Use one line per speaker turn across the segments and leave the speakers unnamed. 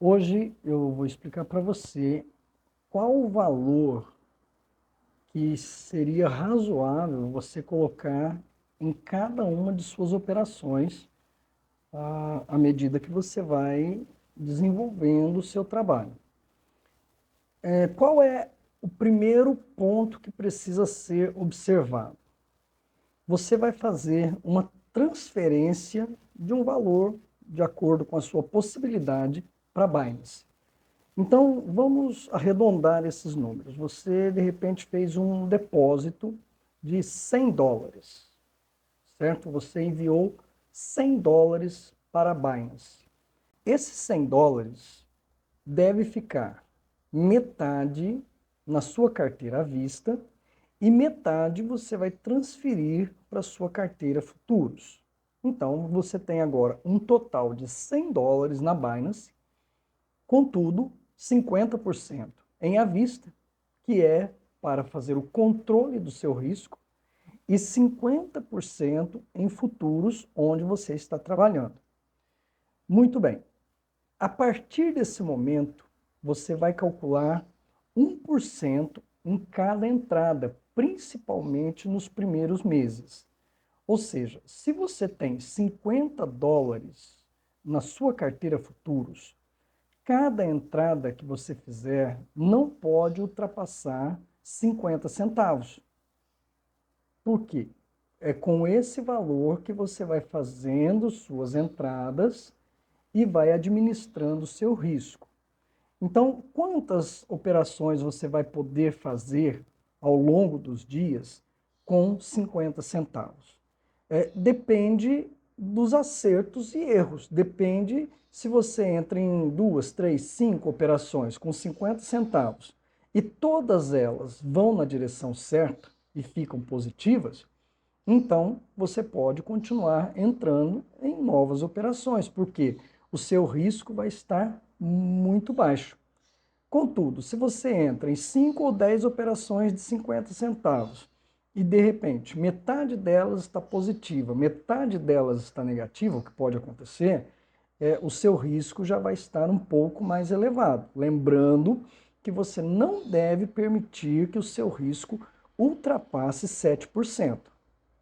Hoje eu vou explicar para você qual o valor que seria razoável você colocar em cada uma de suas operações à medida que você vai desenvolvendo o seu trabalho. Qual é o primeiro ponto que precisa ser observado? Você vai fazer uma transferência de um valor de acordo com a sua possibilidade para a Binance. Então, vamos arredondar esses números. Você, de repente, fez um depósito de US$ 100, certo? Você enviou US$ 100 para a Binance. Esses US$ 100 deve ficar metade na sua carteira à vista e metade você vai transferir para a sua carteira futuros. Então, você tem agora um total de US$ 100 na Binance. Contudo, 50% em à vista, que é para fazer o controle do seu risco, e 50% em futuros, onde você está trabalhando. Muito bem. A partir desse momento, você vai calcular 1% em cada entrada, principalmente nos primeiros meses. Ou seja, se você tem US$ 50 na sua carteira futuros, cada entrada que você fizer não pode ultrapassar 50 centavos. Por quê? É com esse valor que você vai fazendo suas entradas e vai administrando o seu risco. Então, quantas operações você vai poder fazer ao longo dos dias com 50 centavos? Depende dos acertos e erros. Depende se você entra em 2, 3, 5 operações com 50 centavos e todas elas vão na direção certa e ficam positivas, então você pode continuar entrando em novas operações, porque o seu risco vai estar muito baixo. Contudo, se você entra em 5 ou 10 operações de 50 centavos e de repente metade delas está positiva, metade delas está negativa, o que pode acontecer, o seu risco já vai estar um pouco mais elevado. Lembrando que você não deve permitir que o seu risco ultrapasse 7%.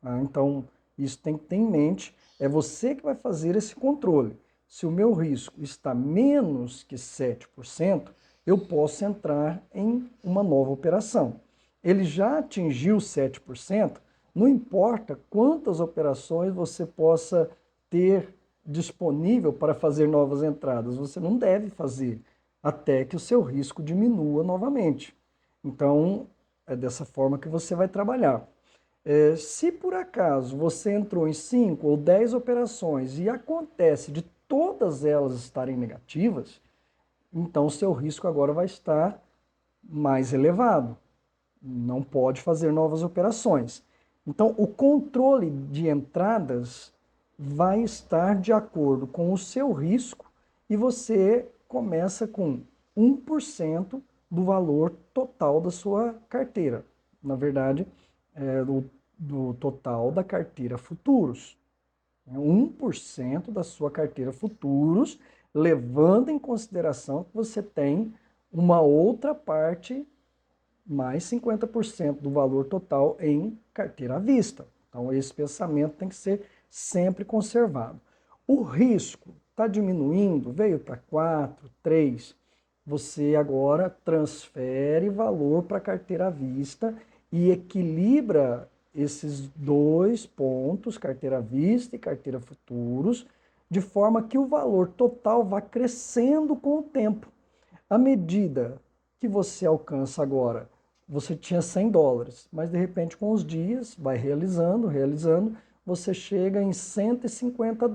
Tá? Então, isso tem que ter em mente, é você que vai fazer esse controle. Se o meu risco está menos que 7%, eu posso entrar em uma nova operação. Ele já atingiu 7%, não importa quantas operações você possa ter disponível para fazer novas entradas, você não deve fazer até que o seu risco diminua novamente. Então, é dessa forma que você vai trabalhar. Se por acaso você entrou em 5 ou 10 operações e acontece de todas elas estarem negativas, então o seu risco agora vai estar mais elevado. Não pode fazer novas operações. Então, o controle de entradas vai estar de acordo com o seu risco e você começa com 1% do valor total da sua carteira. Na verdade, do total da carteira futuros. 1% da sua carteira futuros, levando em consideração que você tem uma outra parte, mais 50% do valor total em carteira à vista. Então, esse pensamento tem que ser sempre conservado. O risco está diminuindo, veio para 4, 3. Você agora transfere valor para a carteira à vista e equilibra esses dois pontos, carteira à vista e carteira futuros, de forma que o valor total vá crescendo com o tempo. À medida que você alcança agora, você tinha US$ 100, mas de repente com os dias, vai realizando, você chega em US$ 150.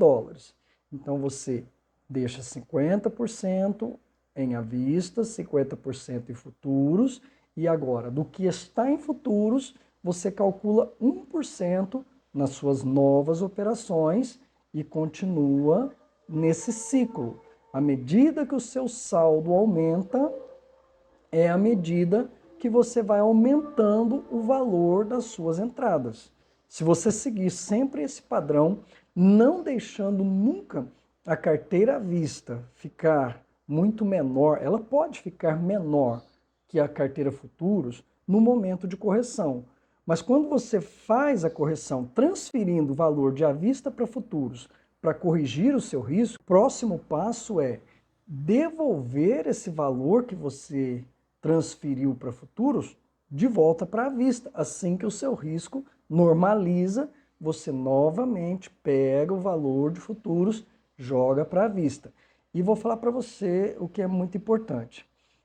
Então você deixa 50% em à vista, 50% em futuros, e agora, do que está em futuros, você calcula 1% nas suas novas operações e continua nesse ciclo. À medida que o seu saldo aumenta, é à medida que você vai aumentando o valor das suas entradas. Se você seguir sempre esse padrão, não deixando nunca a carteira à vista ficar muito menor, ela pode ficar menor que a carteira futuros no momento de correção. Mas quando você faz a correção transferindo o valor de à vista para futuros para corrigir o seu risco, o próximo passo é devolver esse valor que você transferiu para futuros de volta para à vista. Assim que o seu risco normaliza, você novamente pega o valor de futuros, joga para à vista. E vou falar para você o que é muito importante.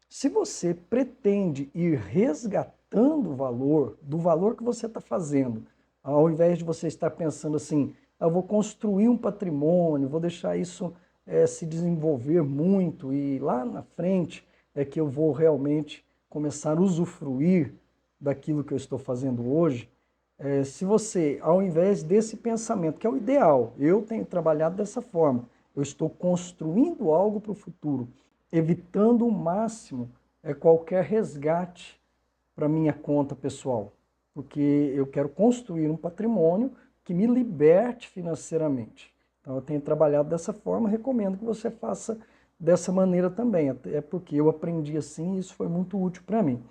Se você pretende ir resgatando o valor do valor que você está fazendo, ao invés de você estar pensando assim, eu vou construir um patrimônio, vou deixar isso se desenvolver muito e lá na frente é que eu vou realmente começar a usufruir daquilo que eu estou fazendo hoje. Se você, ao invés desse pensamento, que é o ideal, eu tenho trabalhado dessa forma, eu estou construindo algo para o futuro, evitando o máximo qualquer resgate para minha conta pessoal, porque eu quero construir um patrimônio que me liberte financeiramente. Então eu tenho trabalhado dessa forma, recomendo que você faça dessa maneira também, até porque eu aprendi assim e isso foi muito útil para mim.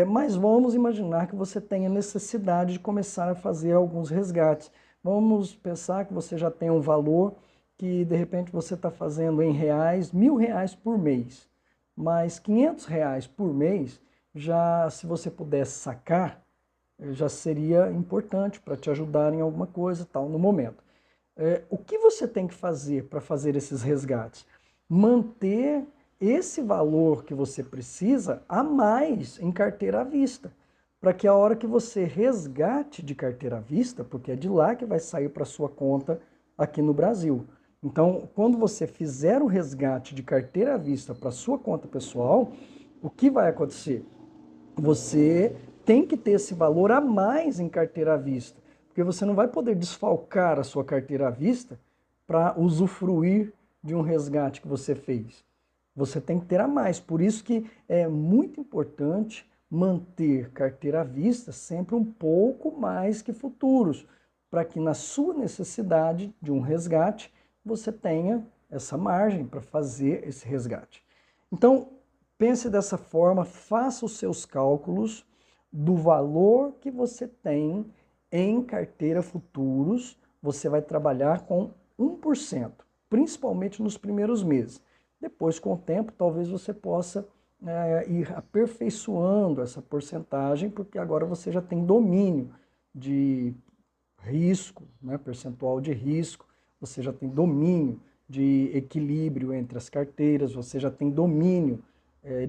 Mas vamos imaginar que você tenha necessidade de começar a fazer alguns resgates. Vamos pensar que você já tem um valor que de repente você está fazendo em reais, R$ 1.000 por mês, mas R$ 500 por mês, já se você pudesse sacar, já seria importante para te ajudar em alguma coisa tal no momento. O que você tem que fazer para fazer esses resgates? Manter esse valor que você precisa a mais em carteira à vista, para que a hora que você resgate de carteira à vista, porque é de lá que vai sair para sua conta aqui no Brasil. Então, quando você fizer o resgate de carteira à vista para sua conta pessoal, o que vai acontecer? Você tem que ter esse valor a mais em carteira à vista, porque você não vai poder desfalcar a sua carteira à vista para usufruir de um resgate que você fez. Você tem que ter a mais, por isso que é muito importante manter carteira à vista sempre um pouco mais que futuros, para que na sua necessidade de um resgate, você tenha essa margem para fazer esse resgate. Então, pense dessa forma, faça os seus cálculos do valor que você tem em carteira futuros. Você vai trabalhar com 1%, principalmente nos primeiros meses. Depois, com o tempo, talvez você possa ir aperfeiçoando essa porcentagem, porque agora você já tem domínio de risco, né, percentual de risco, você já tem domínio de equilíbrio entre as carteiras, você já tem domínio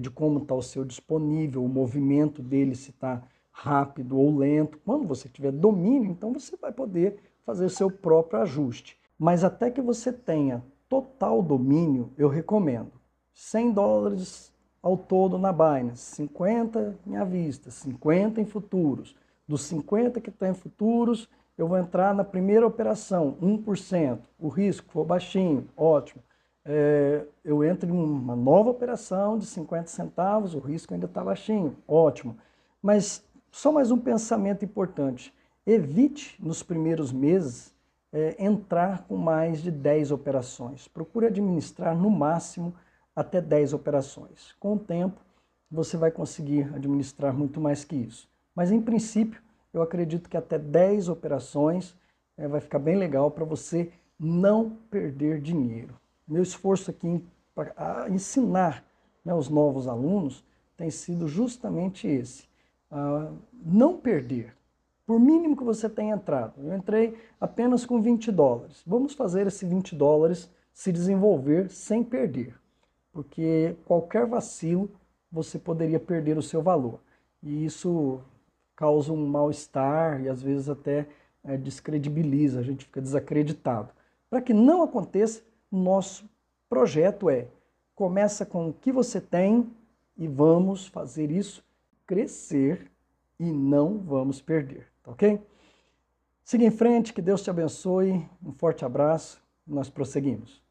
de como está o seu disponível, o movimento dele, se está rápido ou lento. Quando você tiver domínio, então você vai poder fazer o seu próprio ajuste. Mas até que você tenha total domínio, eu recomendo $100 ao todo na Binance, 50 em à vista, 50 em futuros. Dos 50 que estão em futuros, eu vou entrar na primeira operação, 1%. O risco for baixinho, ótimo. Eu entro em uma nova operação de 50 centavos, o risco ainda está baixinho, ótimo. Mas só mais um pensamento importante. Evite, nos primeiros meses, entrar com mais de 10 operações. Procure administrar, no máximo, até 10 operações. Com o tempo, você vai conseguir administrar muito mais que isso. Mas, em princípio, eu acredito que até 10 operações vai ficar bem legal para você não perder dinheiro. Meu esforço aqui para ensinar, né, os novos alunos tem sido justamente esse. Não perder. Por mínimo que você tenha entrado. Eu entrei apenas com $20. Vamos fazer esse $20 se desenvolver sem perder. Porque qualquer vacilo você poderia perder o seu valor. E isso causa um mal-estar e às vezes até descredibiliza, a gente fica desacreditado. Para que não aconteça, nosso projeto começa com o que você tem e vamos fazer isso crescer e não vamos perder, tá ok? Siga em frente, que Deus te abençoe, um forte abraço, nós prosseguimos.